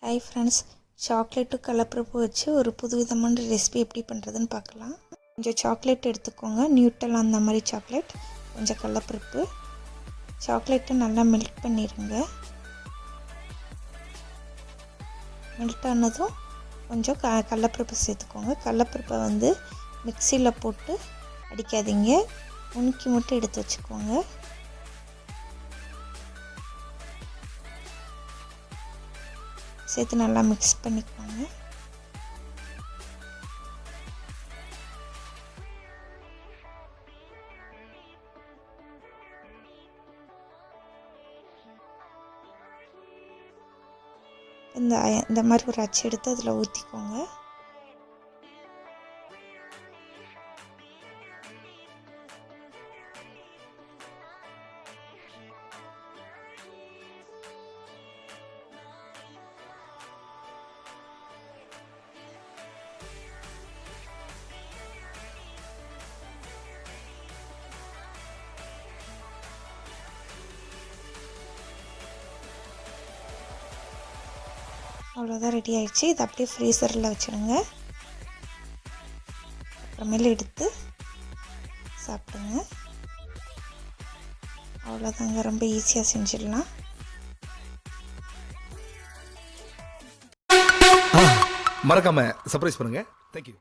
Hi friends, chocolate கடலப்பருப்பு வச்சு ஒரு புதுவிதமான ரெசிபி எப்படி பண்ணுறதுன்னு பார்க்கலாம். கொஞ்சம் சாக்லேட் எடுத்துக்கோங்க, நியூட்டல் அந்த மாதிரி சாக்லேட், கொஞ்சம் கடலப்பருப்பு. சாக்லேட்டை நல்லா மெல்ட் பண்ணிடுங்க. மெல்ட் ஆனதும் கொஞ்சம் கடலப்பருப்பு சேர்த்துக்கோங்க. கடலப்பருப்பை மிக்சியில் போட்டு அடிக்காதீங்க, உணுக்கி மட்டும் எடுத்து வச்சுக்கோங்க. சேர்த்து நல்லா மிக்ஸ் பண்ணிக்கோங்க. இந்த மாதிரி ஒரு அச்சு எடுத்து அதில் ஊற்றிக்கோங்க. அவ்வளோதான், ரெடி ஆகிடுச்சு. இதை அப்படியே ஃப்ரீசரில் வச்சுடுங்க. அப்புறமேல எடுத்து சாப்பிடுங்க. அவ்வளோதாங்க, ரொம்ப ஈஸியாக செஞ்சிடலாம். மறக்காம சர்ப்ரைஸ் பண்ணுங்க. தேங்க்யூ.